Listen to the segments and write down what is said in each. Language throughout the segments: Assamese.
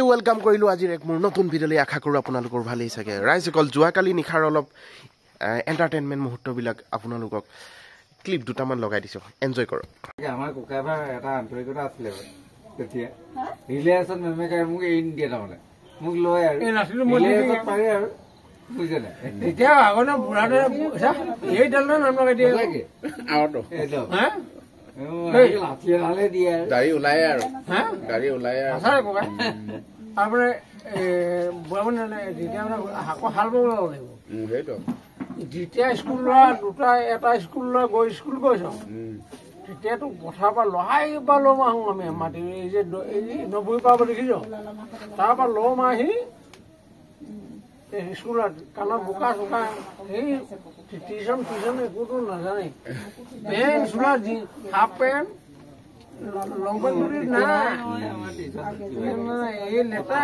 वेलकाम करिलो आजिर एक मोर नतुन भिडिओले आशा करू आपनालोকৰ ভালেই থাকে ৰাইজসকল জুৱাকালি নিখাৰ অলপ এন্টাৰটেইনমেন্ট মুহূৰ্তবিলাক আপোনালোকক ক্লিপ দুটামান লগাই দিছো এনজয় কৰক আমাৰ কোকাবা এটা আন্তৰিকতা আছিলে তেতিয়া ৰিলেচন মেমেকাৰ মোক এই ইণ্ডিয়া তাৰমানে মোক লৈ আৰু এই নাছিলো মই পাৰে আৰু বুজিলে তেতিয়া আগতে বুঢ়াতে এই ডালনা নাম লগাই দিয়ে আউটো এইটো হা গাড়ী ওলাই আৰু হা গাড়ী ওলাই আছে কোকা তারপরে বুঢ়া যেতিয়া মানে হাকো হাল বাব লাগিব সেইটো যেতিয়া স্কুল লোৱা দুটা এটা স্কুল লৈ গৈ স্কুল গৈছ তেতিয়াতো পথাৰ পৰা লহাই পৰা ল'ম আহোঁ আমি মাটি এই যে 90 পৰা দেখিছ তাৰ পৰা ল'ম আহি স্কুলত কাণত বোকা চোকা এই টিউচন একোতো নাজানে পেণ্ট চোলা হাফ পেণ্ট লংপেণ্ট বুলি নাই এই লেটা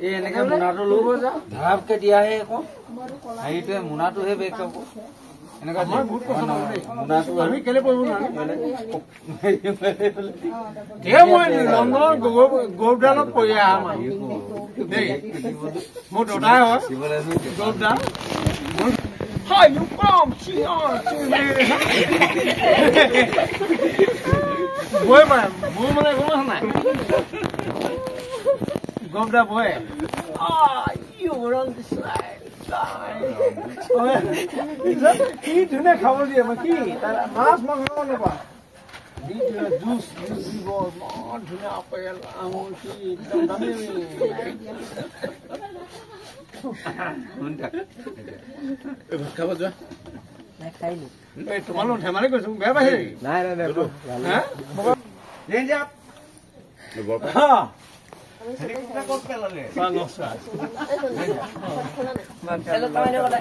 এনেকে মোনাটো ল'ব যা ধাপকে দিয়াহে আকৌ সেইটোৱে মোনাটোহে বেগ হ'ব এনেকুৱা মই বহুত পচন্দ মোনাটো আমি কেলে পঢ়িব নোৱাৰো মই লণ্ডনৰ গৌৰডালত পঢ়ি আহা মানুহ দেই মোৰ দাদাই হয় গৌৰডাল Hi, you from boy, man, woman, Gobda boy. Ah, you were on the side. He didn't cover the Maki. Mass Manganova. Juice, was not to apple. খাব যোৱা নাই খাইলো এই তোমালোক ধেমালি কৈছো বেয়া পাইছে নাই নাই নাই হা ৰেঞ্জ আপ হা হেৰি কিটা ক'ত পেলালে নমস্কাৰ হেল্ল তাইনে বলে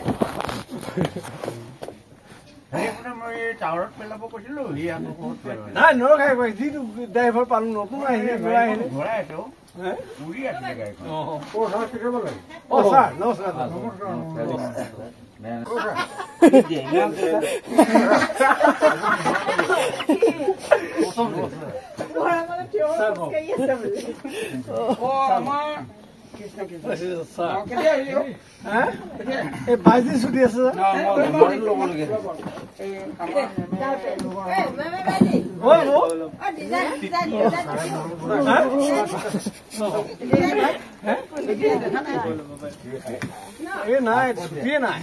হেৰি কোনে মই টাৱাৰত পেলাব কৈছিলো হি আকৌ ক'ত পেলালে নাই নৰখাই কৈ যিটো ড্ৰাইভাৰ পালো নতুন আহিলে ঘূৰাই আছো উৰি আছে গাড়ীখন ও সাৰ কেটে বলে ও স্যাৰ নমস্কাৰ বাইজি ছুটি আছে নাই ছুটিয়ে নাই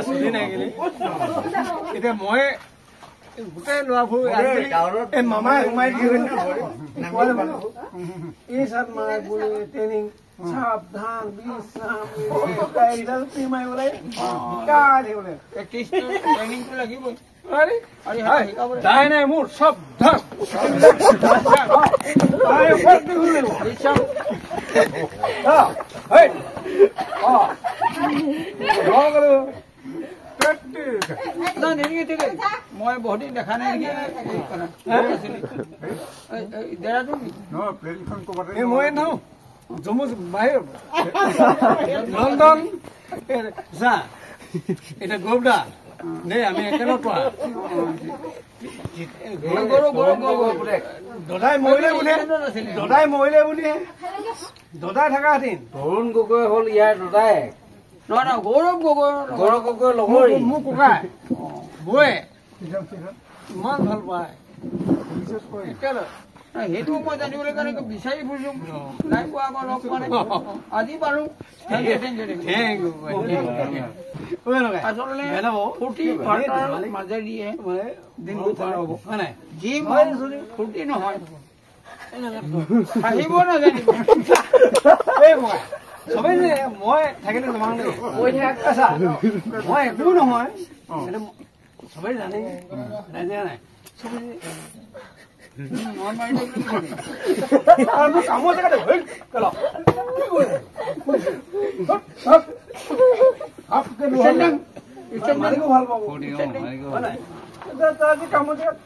ছুটি নাই এতিয়া মই গোটেই ল'ৰাবোৰ মামাই সোমাই এই চাত মাৰ ট্ৰেইনিং সাবধান ট্ৰেইনিংটো লাগিবই নাই নাই মোৰ চব মই বহুত দিন দেখা নাই মই নাও জম্মু বাহিৰ লণ্ডন যা এটা গৌৰদা দেই আমি একেলগ পোৱা দদাই মৰিলে বুলি দদাই থকা হেঁতেন তৰুণ গগৈ হ'ল ইয়াৰ দদাই নহয় নহয় গৌৰৱ গগৈ লগৰী মোৰ ককাই বৌয়ে ইমান ভাল পায় সেইটো মই জানিবলৈ কাৰণে বিচাৰি ফুৰিছো নাই পোৱা আকৌ লগ মানে আজি পাৰো আচলতে ফূৰ্তি ফাৰ্তাৰ মাজেদিয়ে দিনটো পাৰ হ'ব হয় নাই যি ফূৰ্তি নহয় আহিব নাজানিব সবেই যে মই থাকিলে তোমালোকে কৈ থাকা মই একো নহয় সবেই জানে ৰাইজে নাই সবেই কামৰ জেগাতে ভাল পাব কামৰ জেগাত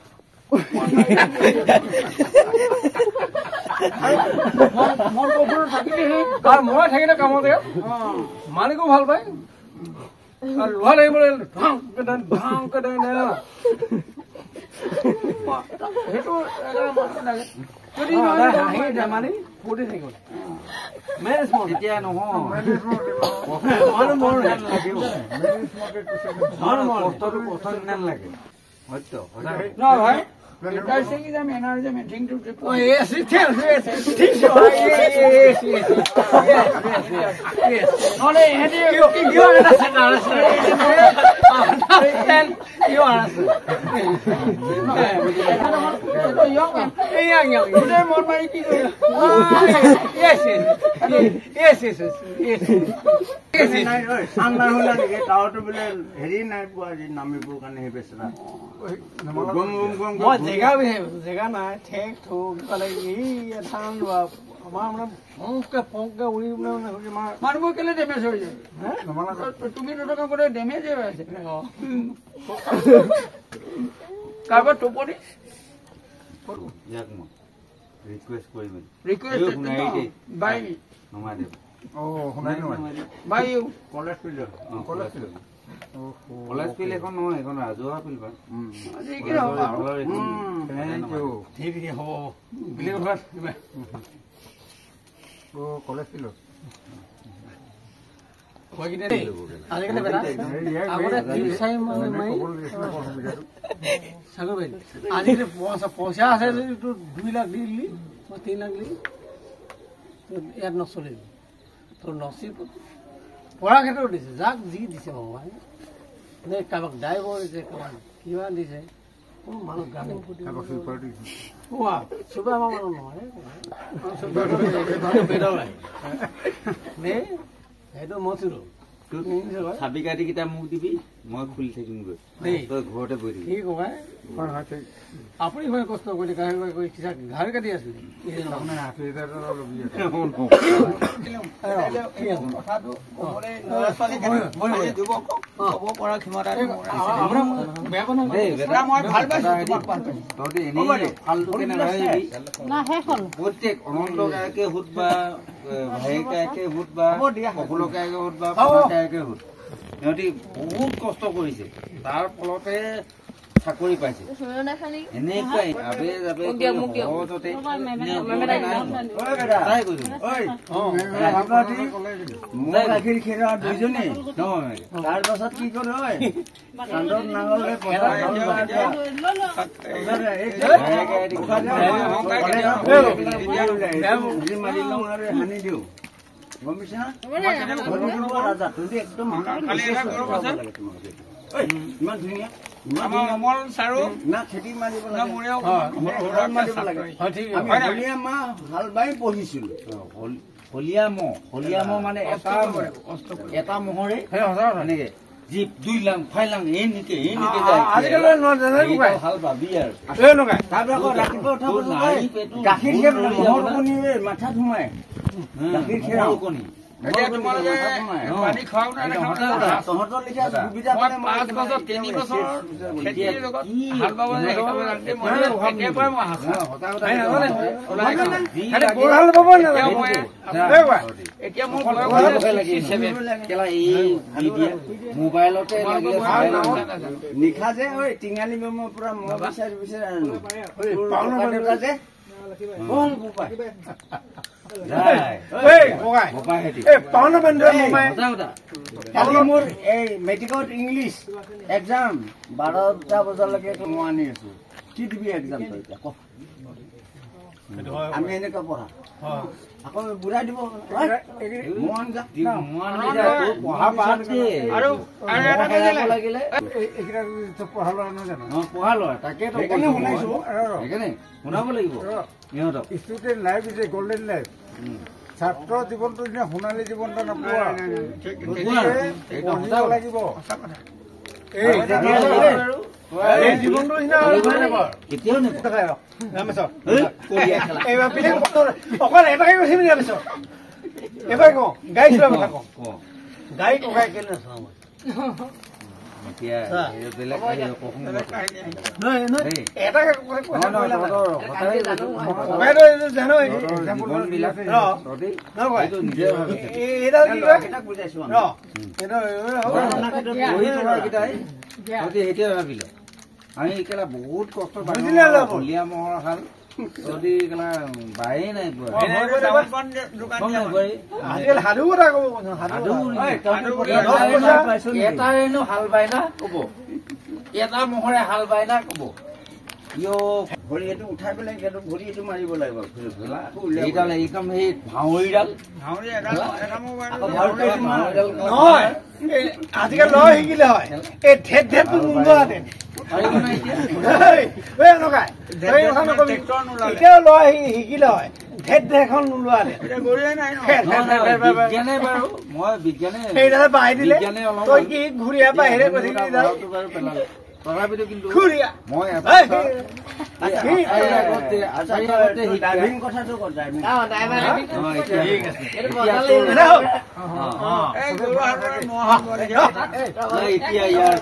মন কৌশলত থাকিলেহে আৰু মই থাকিলে কামত মালিকো ভাল পায় আৰু লোহা লাগিবলৈ সেইটো লাগে যদি হাঁহি ধেমালি ফূৰ্তি থাকিব এতিয়া নহয় কষ্টটো কষ্ট নিচিনা লাগে সত্য No, right? You guys think I'm an argument thing to report. Oh, yes, it is. Yes, it is. Yes. Only you understand. Understand. You understand. Young. Today more money. Yes. জেগা নাই ঠেক থোক ধান আমাৰ মানে ফংকে উৰি মানুহবোৰ কেলে ডেমেজ হৈ যায় তুমি নথকা বোলে ডেমেজ হৈ আছে কাৰোবাৰ টোপনি ৰিকুৱেষ্ট কৰিম কলেজ ফিল্ড এখন নহয় এখন ৰাজহুৱা ফিল্ড কলেজ ফিল্ডত আজিকালি পইচা আছে যদি তোৰ 2 লাখ দি দিলি 3 লাখ দিলি ইয়াত নচলিল তোৰ নচিব পঢ়াৰ ক্ষেত্ৰত দিছে যাক যি দিছে ভগৱান নে কাৰোবাক ড্ৰাইভাৰ দিছে কাৰোবাক কিবা দিছে কোনো মানুহ গানে চবে আমাৰ মানুহ নহয় সেইটো মচিলো চাবি কাটি কেইটা মোক দিবি মই খুলি থাকিম গৈ তই ঘৰতে বহি থাকিবি কি কবাই আপুনি ইমান কষ্ট কৰিলে ঘাৰ কাটি আছিলে প্ৰত্যেক অনন্ত গায়কে সোধ বা ভাইক গায়কে সোধ বা সকলো গায়কে সোধ বা গায়কে সোধ সিহঁতি বহুত কষ্ট কৰিছে তাৰ ফলতে চাকৰি পাইছে এনেকুৱাই আবে যাবে গাখীৰ খেৰা দুইজনী তাৰ পাছত কি কৰে নাঙলে মাৰি লওঁ আৰু সানি দিওঁ গম পাইছা তুমি একদম ইমান ধুনীয়া খেতি মাৰিব লাগে হাল বাই পঢ়িছিলো হলিয়া মহ মানে এটা মহৰে এনেকে জীপ 2 লাখ 5 লাখ এই নিকে হাল বাবি আৰু গাখীৰ মাথাত সোমাই গাখীৰ খেৰা কণী মোবাইলতে নিশা যে টিঙালি মেমৰ পৰা মই বিচাৰি কালি মোৰ এই মেট্ৰিকত ইংলিছ এক্সাম 12টা বজালৈকে মই আনি আছো কি দিবি এক্সাম আমি এনেকুৱা পঢ়া আকৌ বুঢ়াই দিব পঢ়া লয় তাকে শুনাব লাগিব সিহঁতক student life is a golden life ছাত্ৰ জীৱনটো দিনা সোণালী জীৱন এটা নোপোৱা লাগিব এই জীৱনটো অকল এটাকে কৈছে নেকি আমি এবাৰ কওঁ গাড়ী চলোৱাৰ কথা কওঁ গাড়ী ককাই কেলে নাচাওঁ এতিয়া বেলেগ সেইটোৱে ভাবিলো আমি কেলা বহুত কষ্ট বলিয়া মহৰ হাল যদি কেলা বায়ে নাই এটাইনো হাল বাই না কব এটা মহৰে হাল বাই না কব ভৰি এইটো উঠাই পেলাই ভৰি এইটো মাৰিব লাগিব এইডাল এইকাম সেই ভাৱৰীডাল নহয় আজিকালি লয় শিকিলে হয় এই ঢেট ঢেটটো নোলোৱাহেঁতেন এতিয়াও লয় শিকিলে হয় ঢেট ঢেটখন নোলোৱাহেঁতেন বাৰু মই বিজ্ঞানে সেইডালে বাঢ়ি দিলে তই কি ঘূৰিয়া বাহিৰে তথাপিতো কিন্তু ঘূৰিয়া মই ড্ৰাইভিং কথাটো এতিয়া ইয়াৰ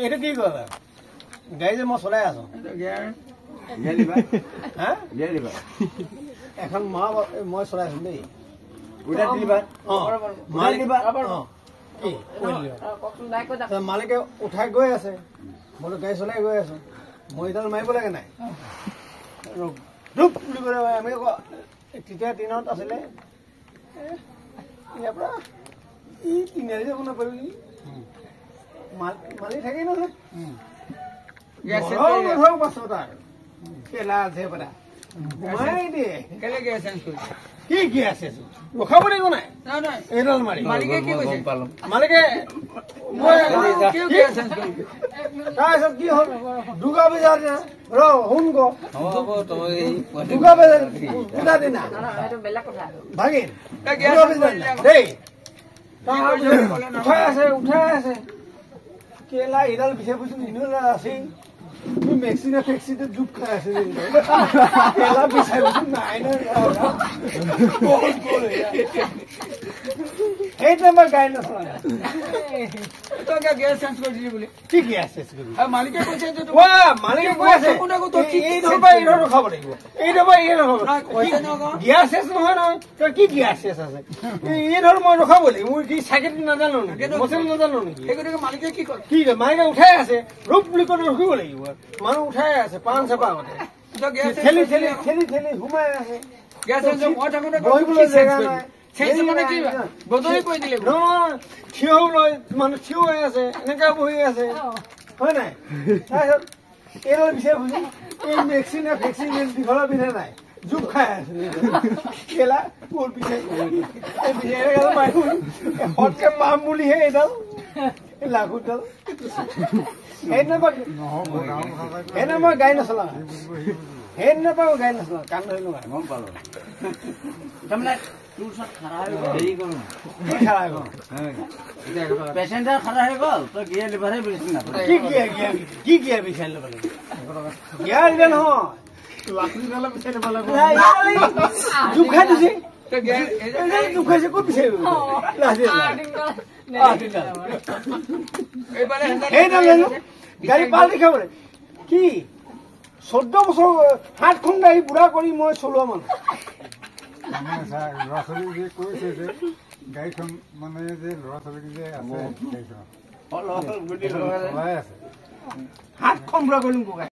এইটো কি কথা গাড়ী যে মই চলাই আছো এখন মই চলাই আছো দেই মালিকে উঠাই গৈ আছে মই গাড়ী চলাই গৈ আছো মই এইডাল মাৰিব লাগে নাই ৰূপ বুলি ক'লে আমি তেতিয়া দিনত আছিলে ইয়াৰ পৰা ই তিনিআলি যাব নাপাৰো নেকি মালিক থাকেই নহয় পাছত আৰু কেলা আছে পৰা ঘুমাই দিয়ে কি কি আছে ৰখাব লাগিব নাই এইডাল মাৰি মালিকে তাৰপিছত কি হ'ল দুৰ্গা পূজাৰ দিনা শুন দুৰ্গা পূজাৰ দিনা ভাগিন দুৰ্গা পূজাৰ দিনা দেই উঠাই আছে কেলা এইডাল বিচাৰি ফুৰিছো ইডাল আছেই মেক্সিনে ফেক্সিতে জুপ খাই আছে কেলা বিচাৰি ফুৰিছো নাই সেইটো আমাৰ গাড়ী নচলা কি গেছ মালিকে কৈ আছে এইডৰ পৰা এইডৰ ৰখাব লাগিব এইডৰ পৰা এই ৰখাব গেছ চেছ নহয় নহয় তই কি গেছ চেছ আছে এইডৰ মই ৰখাব লাগিব মোৰ কি চাইকেল নাজানো নেকি মচেল নাজানো নেকি মালিকে কি কয় কি মালিকে উঠাই আছে ৰূপ বুলি কৈ ৰখিব লাগিব মানুহ উঠাই আছে পাণ চেপা আগতে ঠেলি ঠেলি ঠেলি ঠেলি সোমাই আছে বহিবলৈ জেগা নাই থিয় মানুহ থিয় হৈ আছে এনেকা বহি আছে হয় নাই তাৰপিছত এইডাল বিচাৰি বুজি এই মেক্সিনে ভেক্সিন দীঘলৰ পিন্ধা নাই জোক খাই আছে কেলা ক'ত বিচাৰি সৎকে মাম বুলিহে এইডাল লাখুডাল সেইদিনা মই গাড়ী নচলাওঁ সেইদিনা পৰা গাড়ী নচলাওঁ কাম ধৰিলো গম পালো পেচেঞ্জাৰ খাৰা হৈ গ'ল তই গিয়াৰ লিভাৰহে বেছি নাপায় কি গিয়াৰ বিচাৰি ল'ব লাগিব গিয়াৰ দিলে নহয় জোক খাই দিছে জোক খাইছে ক'ত বিচাৰিব গাড়ী পাল্টি খাবলৈ কি 14 বছৰ 7খন গাড়ী বুঢ়া কৰি মই চলোৱা মানুহ ল'ৰা ছোৱালী যে কৈছে যে গাড়ীখন মানে যে ল'ৰা ছোৱালী যে আছে গাড়ীখন চলাই আছে 7খন বুঢ়া কৰিম